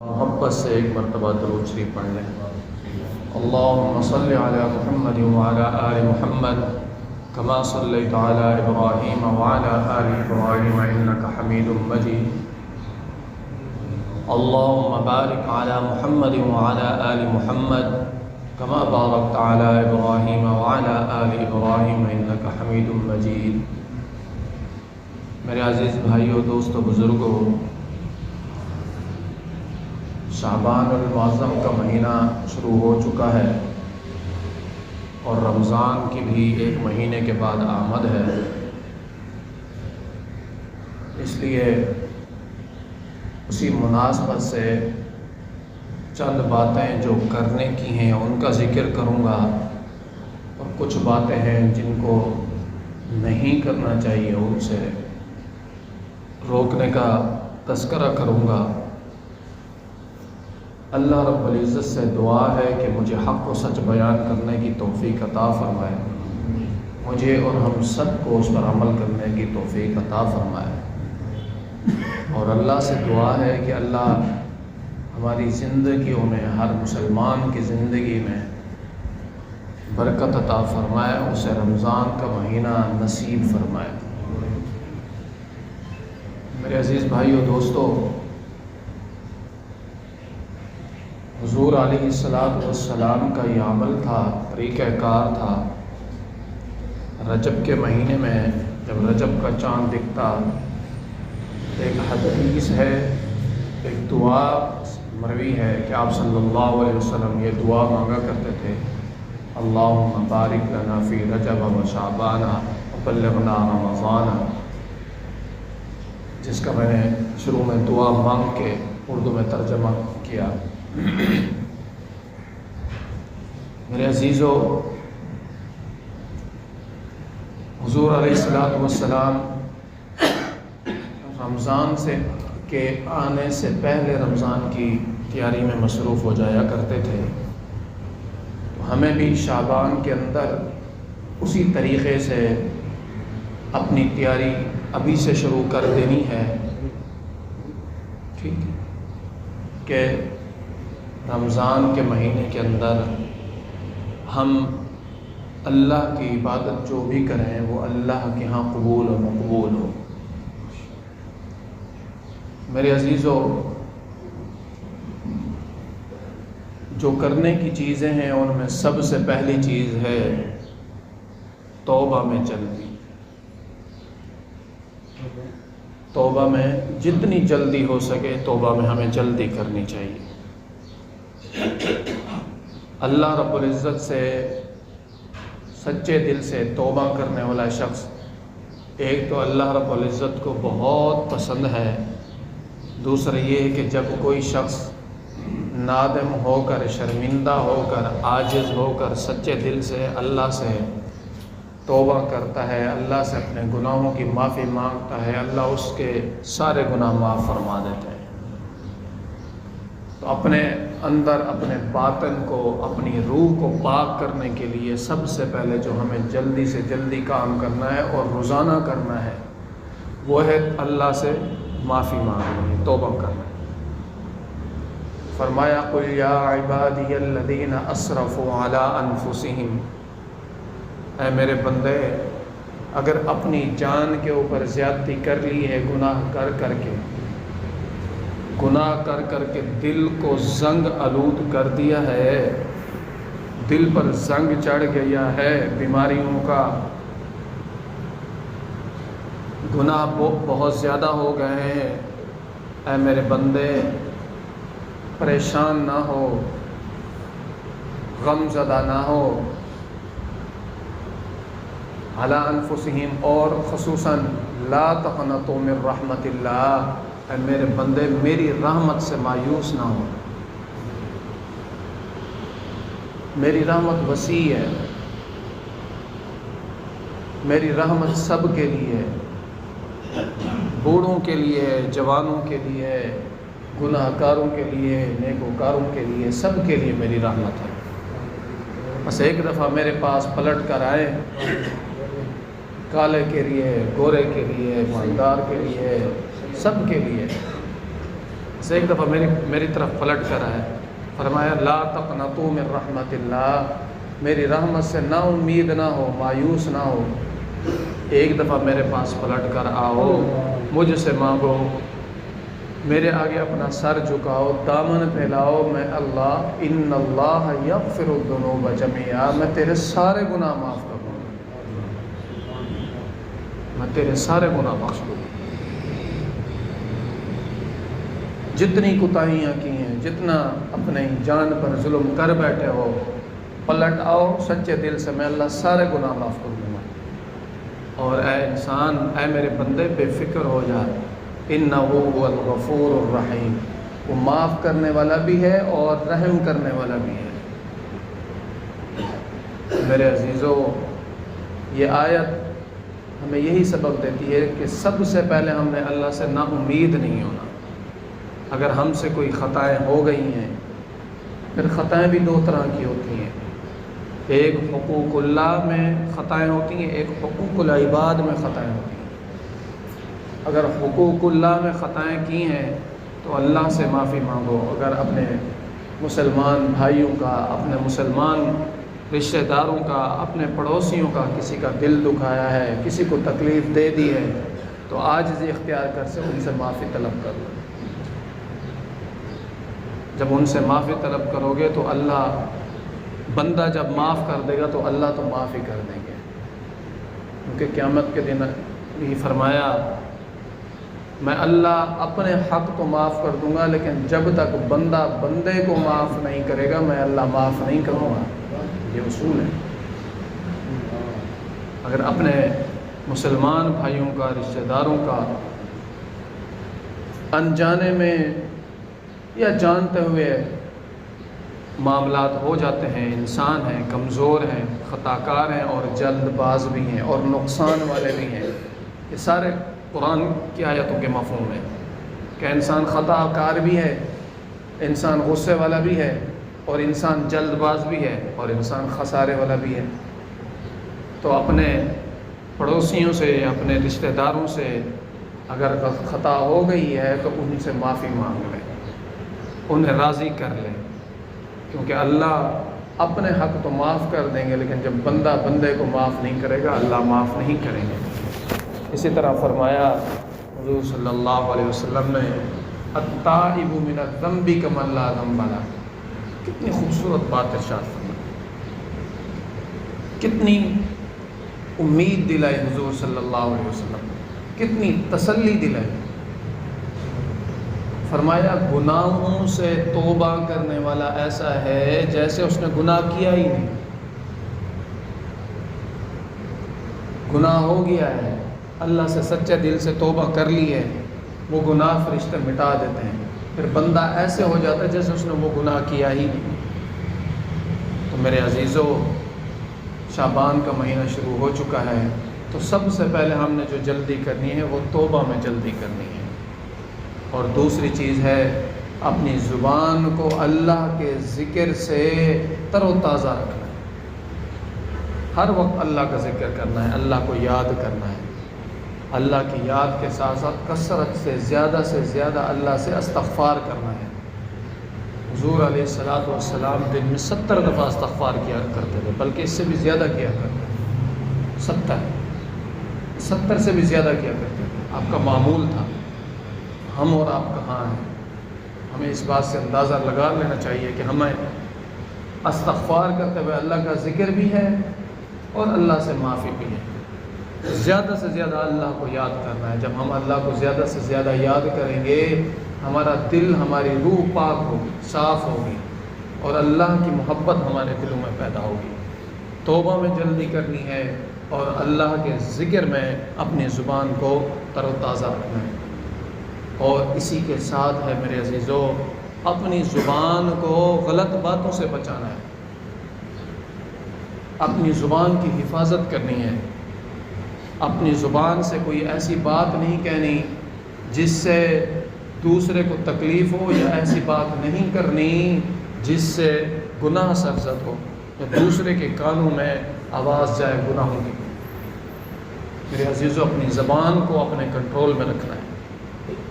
محبت سے ایک مرتبہ درود شریف پڑھ لیں۔ اللہم صلی علی محمد وعلی آل محمد کما صلیت علی ابراہیم وعلی آل ابراہیم انک حمید مجید۔ اللہم بارک علی محمد وعلی آل محمد کما بارکت علی ابراہیم وعلی آل ابراہیم انک حمید مجید۔ میرے عزیز بھائیوں، دوستوں، بزرگوں، شعبان المعظم کا مہینہ شروع ہو چکا ہے اور رمضان کی بھی ایک مہینے کے بعد آمد ہے۔ اس لیے اسی مناسبت سے چند باتیں جو کرنے کی ہیں ان کا ذکر کروں گا، اور کچھ باتیں ہیں جن کو نہیں کرنا چاہیے ان سے روکنے کا تذکرہ کروں گا۔ اللہ رب العزت سے دعا ہے کہ مجھے حق و سچ بیان کرنے کی توفیق عطا فرمائے، مجھے اور ہم سب کو اس پر عمل کرنے کی توفیق عطا فرمائے۔ اور اللہ سے دعا ہے کہ اللہ ہماری زندگیوں میں، ہر مسلمان کی زندگی میں برکت عطا فرمائے، اسے رمضان کا مہینہ نصیب فرمائے۔ میرے عزیز بھائیو، دوستو، حضور علیہ السلام کا یہ عمل تھا، طریقہ کار تھا۔ رجب کے مہینے میں جب رجب کا چاند دکھتا، ایک حدیث ہے، ایک دعا مروی ہے کہ آپ صلی اللہ علیہ وسلم یہ دعا مانگا کرتے تھے: اللہم بارک لنا فی رجب و شعبان وبلغنا رمضان، جس کا میں نے شروع میں دعا مانگ کے اردو میں ترجمہ کیا۔ میرے عزیزو، حضور علیہ السلام رمضان کے آنے سے پہلے رمضان کی تیاری میں مصروف ہو جایا کرتے تھے، تو ہمیں بھی شعبان کے اندر اسی طریقے سے اپنی تیاری ابھی سے شروع کر دینی ہے، ٹھیک ہے، کہ رمضان کے مہینے کے اندر ہم اللہ کی عبادت جو بھی کریں وہ اللہ کے ہاں قبول و مقبول ہو۔ میرے عزیزو، جو کرنے کی چیزیں ہیں ان میں سب سے پہلی چیز ہے توبہ میں جلدی۔ توبہ میں جتنی جلدی ہو سکے توبہ میں ہمیں جلدی کرنی چاہیے۔ اللہ رب العزت سے سچے دل سے توبہ کرنے والا شخص، ایک تو اللہ رب العزت کو بہت پسند ہے، دوسرا یہ ہے کہ جب کوئی شخص نادم ہو کر، شرمندہ ہو کر، عاجز ہو کر سچے دل سے اللہ سے توبہ کرتا ہے، اللہ سے اپنے گناہوں کی معافی مانگتا ہے، اللہ اس کے سارے گناہ معاف فرما دیتے ہیں۔ تو اپنے اندر، اپنے باطن کو، اپنی روح کو پاک کرنے کے لیے سب سے پہلے جو ہمیں جلدی سے جلدی کام کرنا ہے اور روزانہ کرنا ہے وہ ہے اللہ سے معافی مانگنا ہے، توبہ کرنا ہے۔ فرمایا: قُلْ يَا عِبَادِيَ الَّذِينَ أَسْرَفُوا عَلَىٰ أَنفُسِهِمْ، اے میرے بندے، اگر اپنی جان کے اوپر زیادتی کر لی ہے، گناہ کر کر کے دل کو زنگ آلود کر دیا ہے، دل پر زنگ چڑھ گیا ہے بیماریوں کا، گناہ بہت زیادہ ہو گئے ہیں، اے میرے بندے پریشان نہ ہو، غم زدہ نہ ہو۔ علی انفسہم، اور خصوصاً لا تقنطوا من رحمت اللہ، اے میرے بندے میری رحمت سے مایوس نہ ہو۔ میری رحمت وسیع ہے، میری رحمت سب کے لیے ہے، بوڑھوں کے لیے ہے، جوانوں کے لیے ہے، گناہ کاروں کے لیے، نیکوکاروں کے لیے، سب کے لیے میری رحمت ہے۔ بس ایک دفعہ میرے پاس پلٹ کر آئے، کالے کے لیے، گورے کے لیے، مالدار کے لیے، سب کے لیے، سے ایک دفعہ میری طرف پلٹ کر آئے، فرمایا لا تقنطوا من رحمت اللہ، میری رحمت سے نا امید نہ ہو، مایوس نہ ہو۔ ایک دفعہ میرے پاس پلٹ کر آؤ، مجھ سے مانگو، میرے آگے اپنا سر جھکاؤ، دامن پھیلاؤ، میں اللہ ان اللہ یغفر الذنوب جميعا، میں تیرے سارے گناہ معاف کروں گا، میں تیرے سارے گناہ بخش دوں گا۔ جتنی کوتاہیاں کی ہیں، جتنا اپنے جان پر ظلم کر بیٹھے ہو، پلٹ آؤ سچے دل سے، میں اللہ سارے گناہ معاف کر دوں گا۔ اور اے انسان، اے میرے بندے، بے فکر ہو جا، انہ هو الغفور الرحیم، وہ معاف کرنے والا بھی ہے اور رحم کرنے والا بھی ہے۔ میرے عزیزو، یہ آیت ہمیں یہی سبق دیتی ہے کہ سب سے پہلے ہم نے اللہ سے نا امید نہیں ہونا۔ اگر ہم سے کوئی خطائیں ہو گئی ہیں، پھر خطائیں بھی دو طرح کی ہوتی ہیں، ایک حقوق اللہ میں خطائیں ہوتی ہیں، ایک حقوق العباد میں خطائیں ہوتی ہیں۔ اگر حقوق اللہ میں خطائیں کی ہیں تو اللہ سے معافی مانگو۔ اگر اپنے مسلمان بھائیوں کا، اپنے مسلمان رشتہ داروں کا، اپنے پڑوسیوں کا کسی کا دل دکھایا ہے، کسی کو تکلیف دے دی ہے، تو عاجزی اختیار کر سے ان سے معافی طلب کرو۔ جب ان سے معافی طلب کرو گے تو اللہ، بندہ جب معاف کر دے گا تو اللہ تو معافی کر دیں گے، کیونکہ قیامت کے دن یہ فرمایا میں اللہ اپنے حق تو معاف کر دوں گا، لیکن جب تک بندہ بندے کو معاف نہیں کرے گا میں اللہ معاف نہیں کروں گا۔ یہ اصول ہے۔ اگر اپنے مسلمان بھائیوں کا، رشتہ داروں کا انجانے میں یا جانتے ہوئے معاملات ہو جاتے ہیں، انسان ہیں، کمزور ہیں، خطا کار ہیں اور جلد باز بھی ہیں اور نقصان والے بھی ہیں، یہ سارے قرآن کی آیتوں کے مفہوم ہے کہ انسان خطا کار بھی ہے، انسان غصے والا بھی ہے، اور انسان جلد باز بھی ہے، اور انسان خسارے والا بھی ہے۔ تو اپنے پڑوسیوں سے، اپنے رشتہ داروں سے اگر خطا ہو گئی ہے تو ان سے معافی مانگ لیں، انہیں راضی کر لیں، کیونکہ اللہ اپنے حق تو معاف کر دیں گے، لیکن جب بندہ بندے کو معاف نہیں کرے گا اللہ معاف نہیں کریں گے۔ اسی طرح فرمایا حضور صلی اللہ علیہ وسلم نے التائب من الذنب کمن لا ذنب لہ، کتنی خوبصورت بات ارشاد فرمائی، کتنی امید دلائی حضور صلی اللہ علیہ وسلم، کتنی تسلی دلائی۔ فرمایا گناہوں سے توبہ کرنے والا ایسا ہے جیسے اس نے گناہ کیا ہی نہیں، گناہ ہو گیا ہے، اللہ سے سچے دل سے توبہ کر لی ہے، وہ گناہ فرشتے مٹا دیتے ہیں، پھر بندہ ایسے ہو جاتا ہے جیسے اس نے وہ گناہ کیا ہی نہیں۔ تو میرے عزیزو، شعبان کا مہینہ شروع ہو چکا ہے، تو سب سے پہلے ہم نے جو جلدی کرنی ہے وہ توبہ میں جلدی کرنی ہے، اور دوسری چیز ہے اپنی زبان کو اللہ کے ذکر سے تر و تازہ رکھنا ہے، ہر وقت اللہ کا ذکر کرنا ہے، اللہ کو یاد کرنا ہے، اللہ کی یاد کے ساتھ ساتھ کثرت سے زیادہ اللہ سے استغفار کرنا ہے۔ حضور علیہ الصلوۃ والسلام دن میں 70 دفعہ استغفار کیا کرتے تھے، بلکہ اس سے بھی زیادہ کیا کرتے تھے، 70 سے بھی زیادہ کیا کرتے تھے، آپ کا معمول تھا۔ ہم اور آپ کہاں ہیں؟ ہمیں اس بات سے اندازہ لگا لینا چاہیے کہ ہمیں استغفار کرتے ہوئے اللہ کا ذکر بھی ہے اور اللہ سے معافی بھی ہے۔ زیادہ سے زیادہ اللہ کو یاد کرنا ہے۔ جب ہم اللہ کو زیادہ سے زیادہ یاد کریں گے، ہمارا دل، ہماری روح پاک ہوگی، صاف ہوگی، اور اللہ کی محبت ہمارے دلوں میں پیدا ہوگی۔ توبہ میں جلدی کرنی ہے اور اللہ کے ذکر میں اپنی زبان کو تر و تازہ رکھنا ہے، اور اسی کے ساتھ ہے میرے عزیزو، اپنی زبان کو غلط باتوں سے بچانا ہے، اپنی زبان کی حفاظت کرنی ہے، اپنی زبان سے کوئی ایسی بات نہیں کہنی جس سے دوسرے کو تکلیف ہو، یا ایسی بات نہیں کرنی جس سے گناہ سرزد ہو، یا دوسرے کے کانوں میں آواز جائے گناہوں کی۔ میرے عزیزو، اپنی زبان کو اپنے کنٹرول میں رکھنا ہے۔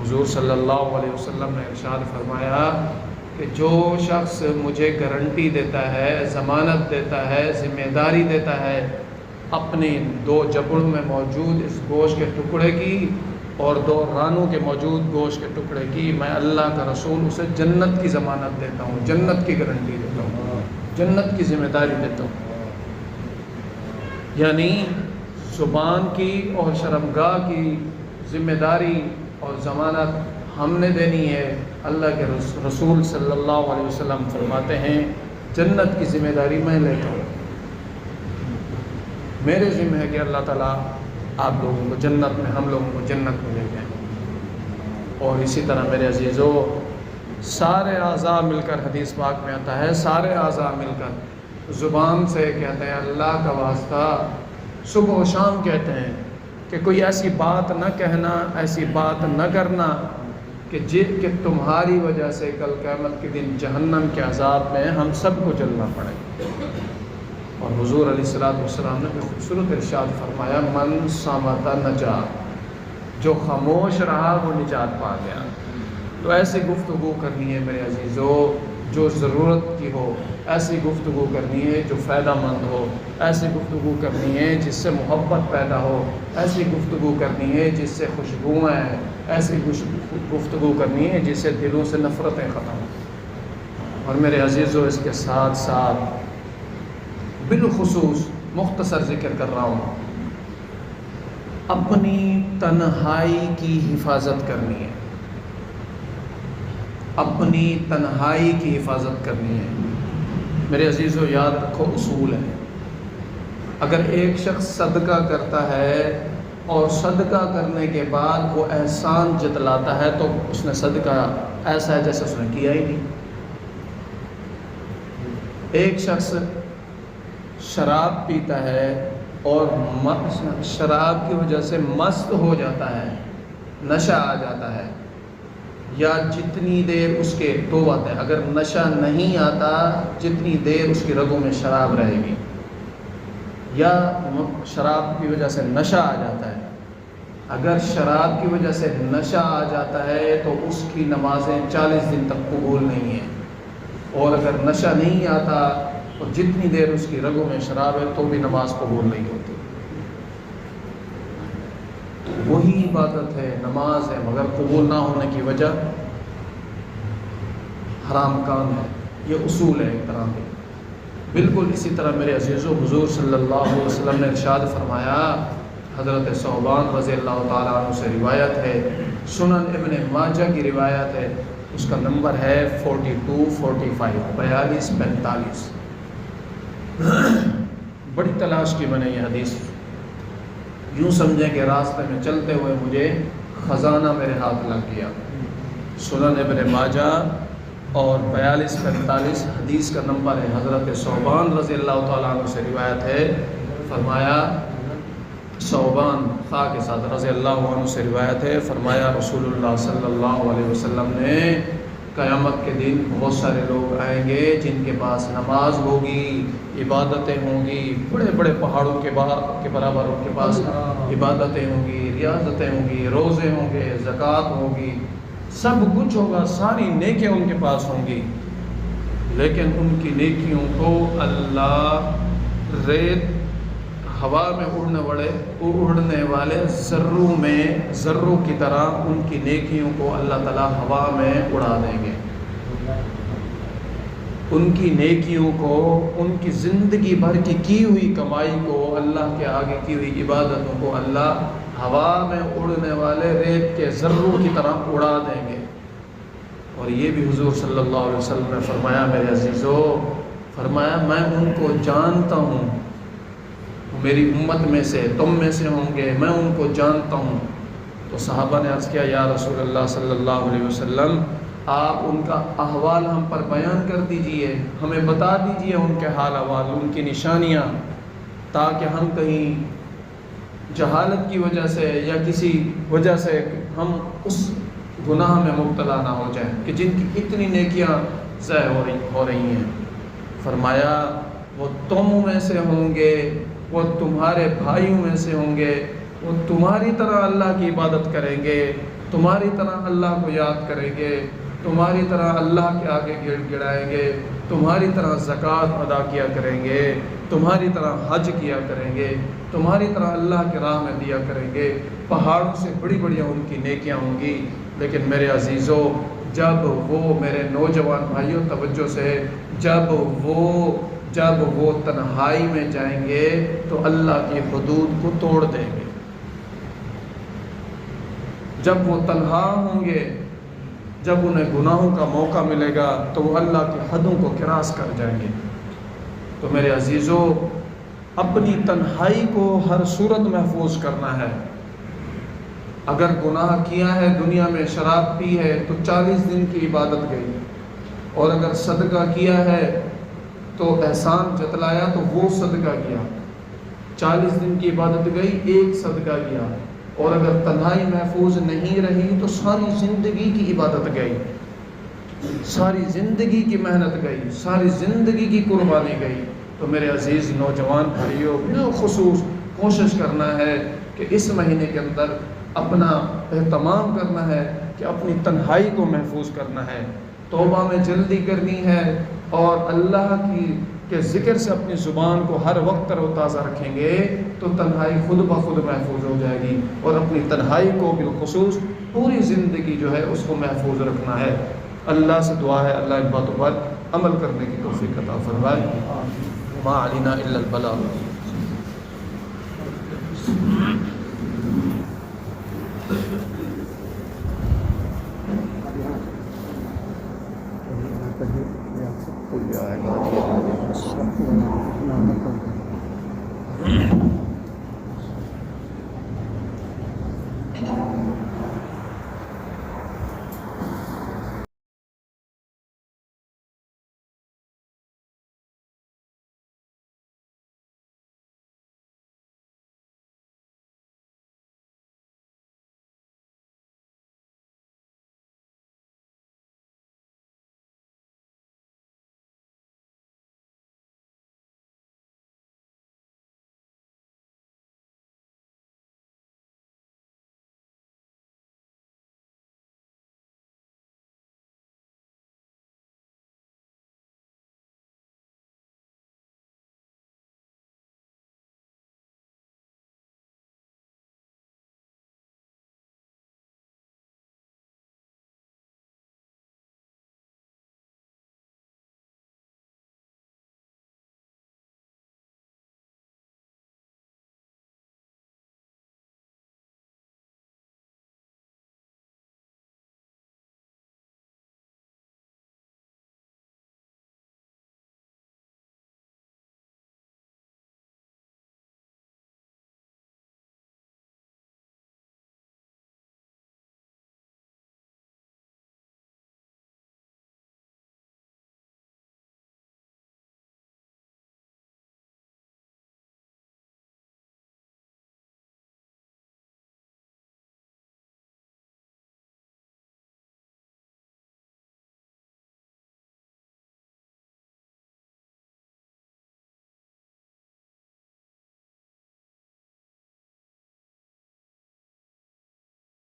حضور صلی اللہ علیہ وسلم نے ارشاد فرمایا کہ جو شخص مجھے گارنٹی دیتا ہے، ضمانت دیتا ہے، ذمہ داری دیتا ہے اپنی 2 جبڑوں میں موجود اس گوشت کے ٹکڑے کی اور 2 رانوں کے موجود گوشت کے ٹکڑے کی، میں اللہ کا رسول اسے جنت کی ضمانت دیتا ہوں، جنت کی گارنٹی دیتا ہوں، جنت کی ذمہ داری دیتا ہوں۔ یعنی زبان کی اور شرمگاہ کی ذمہ داری اور ضمانت ہم نے دینی ہے۔ اللہ کے رسول صلی اللہ علیہ وسلم فرماتے ہیں جنت کی ذمہ داری میں لیتا ہوں، میرے ذمہ ہے کہ اللہ تعالیٰ آپ لوگوں کو جنت میں، ہم لوگوں کو جنت میں لے جائیں۔ اور اسی طرح میرے عزیزو، سارے اعضاء مل کر، حدیث پاک میں آتا ہے، سارے اعضاء مل کر زبان سے کہتے ہیں اللہ کا واسطہ، صبح و شام کہتے ہیں کہ کوئی ایسی بات نہ کہنا، ایسی بات نہ کرنا کہ تمہاری وجہ سے کل قیامت کے دن جہنم کے عذاب میں ہم سب کو جلنا پڑے۔ اور حضور علیہ السلام نے خوبصورت ارشاد فرمایا من صامت نجا، جو خاموش رہا وہ نجات پا گیا۔ تو ایسی گفتگو کرنی ہے میرے عزیزو جو ضرورت کی ہو، ایسی گفتگو کرنی ہے جو فائدہ مند ہو، ایسی گفتگو کرنی ہے جس سے محبت پیدا ہو، ایسی گفتگو کرنی ہے جس سے خوشبوئیں ہیں، ایسی گفتگو کرنی ہے جس سے دلوں سے نفرتیں ختم ہوں۔ اور میرے عزیزو اس کے ساتھ ساتھ بالخصوص مختصر ذکر کر رہا ہوں، اپنی تنہائی کی حفاظت کرنی ہے، اپنی تنہائی کی حفاظت کرنی ہے۔ میرے عزیزو یاد رکھو اصول ہے، اگر ایک شخص صدقہ کرتا ہے اور صدقہ کرنے کے بعد وہ احسان جتلاتا ہے تو اس نے صدقہ ایسا ہے جیسے اس نے کیا ہی نہیں۔ ایک شخص شراب پیتا ہے اور شراب کی وجہ سے مست ہو جاتا ہے، نشہ آ جاتا ہے، یا جتنی دیر اس کے 2 باتیں، اگر نشہ نہیں آتا جتنی دیر اس کی رگوں میں شراب رہے گی، یا شراب کی وجہ سے نشہ آ جاتا ہے۔ اگر شراب کی وجہ سے نشہ آ جاتا ہے تو اس کی نمازیں 40 دن تک قبول نہیں ہیں، اور اگر نشہ نہیں آتا اور جتنی دیر اس کی رگوں میں شراب ہے تو بھی نماز قبول نہیں ہوتی۔ وہی عبادت ہے، نماز ہے، مگر قبول نہ ہونے کی وجہ حرام کام ہے۔ یہ اصول ہے ایک طرح کے۔ بالکل اسی طرح میرے عزیزو حضور صلی اللہ علیہ وسلم نے ارشاد فرمایا، حضرت ثوبان رضی اللہ تعالیٰ عنہ سے روایت ہے، سنن ابن ماجہ کی روایت ہے، اس کا نمبر ہے 4245 4245۔ بڑی تلاش کی میں نے یہ حدیث، یوں سمجھیں کہ راستے میں چلتے ہوئے مجھے خزانہ میرے ہاتھ لگ گیا۔ سنن ابن ماجہ اور 4245 حدیث کا نمبر ہے، حضرت ثوبان رضی اللہ تعالیٰ عنہ سے روایت ہے، فرمایا ثوبان خا کے ساتھ رضی اللہ عنہ سے روایت ہے، فرمایا رسول اللہ صلی اللہ علیہ وسلم نے قیامت کے دن بہت سارے لوگ آئیں گے جن کے پاس نماز ہوگی، عبادتیں ہوں گی، بڑے بڑے پہاڑوں کے برابر ان کے پاس عبادتیں ہوں گی، ریاضتیں ہوں گی، روزے ہوں گے، زکوٰۃ ہوگی، سب کچھ ہوگا، ساری نیکیاں ان کے پاس ہوں گی، لیکن ان کی نیکیوں کو اللہ ریت ہوا میں اڑنے والے ذروں کی طرح ان کی نیکیوں کو اللہ تعالیٰ ہوا میں اڑا دیں گے۔ ان کی نیکیوں کو، ان کی زندگی بھر کی ہوئی کمائی کو، اللہ کے آگے کی ہوئی عبادتوں کو اللہ ہوا میں اڑنے والے ریت کے ذروں کی طرح اڑا دیں گے۔ اور یہ بھی حضور صلی اللہ علیہ وسلم نے فرمایا میرے عزیزو، فرمایا میں ان کو جانتا ہوں، میری امت میں سے، تم میں سے ہوں گے، میں ان کو جانتا ہوں۔ تو صحابہ نے عرض کیا یا رسول اللہ صلی اللہ علیہ وسلم، آپ ان کا احوال ہم پر بیان کر دیجئے، ہمیں بتا دیجئے ان کے حال احوال، ان کی نشانیاں، تاکہ ہم کہیں جہالت کی وجہ سے یا کسی وجہ سے ہم اس گناہ میں مبتلا نہ ہو جائیں کہ جن کی اتنی نیکیاں ضائع ہو رہی ہیں۔ فرمایا وہ تم میں سے ہوں گے، وہ تمہارے بھائیوں میں سے ہوں گے، وہ تمہاری طرح اللہ کی عبادت کریں گے، تمہاری طرح اللہ کو یاد کریں گے، تمہاری طرح اللہ کے آگے گڑ گڑائیں گے، تمہاری طرح زکوٰۃ ادا کیا کریں گے، تمہاری طرح حج کیا کریں گے، تمہاری طرح اللہ کی راہ میں دیا کریں گے، پہاڑوں سے بڑی بڑی ان کی نیکیاں ہوں گی۔ لیکن میرے عزیزوں، جب وہ میرے نوجوان بھائیوں توجہ سے، جب وہ تنہائی میں جائیں گے تو اللہ کی حدود کو توڑ دیں گے۔ جب وہ تنہا ہوں گے، جب انہیں گناہوں کا موقع ملے گا تو وہ اللہ کی حدوں کو کراس کر جائیں گے۔ تو میرے عزیزوں، اپنی تنہائی کو ہر صورت محفوظ کرنا ہے۔ اگر گناہ کیا ہے، دنیا میں شراب پی ہے تو 40 دن کی عبادت گئی، اور اگر صدقہ کیا ہے تو احسان جتلایا تو وہ صدقہ کیا، 40 دن کی عبادت گئی، ایک صدقہ کیا۔ اور اگر تنہائی محفوظ نہیں رہی تو ساری زندگی کی عبادت گئی، ساری زندگی کی محنت گئی، ساری زندگی کی قربانی گئی۔ تو میرے عزیز نوجوان بھائیوں، بالخصوص کوشش کرنا ہے کہ اس مہینے کے اندر اپنا اہتمام کرنا ہے کہ اپنی تنہائی کو محفوظ کرنا ہے، توبہ میں جلدی کرنی ہے، اور اللہ کے ذکر سے اپنی زبان کو ہر وقت تر و تازہ رکھیں گے تو تنہائی خود بخود محفوظ ہو جائے گی، اور اپنی تنہائی کو بالخصوص پوری زندگی جو ہے اس کو محفوظ رکھنا ہے۔ اللہ سے دعا ہے اللہ ان باتوں پر عمل کرنے کی توفیق عطا فرمائے۔ ما علینا الا البلاغ۔ کوئی آئے گا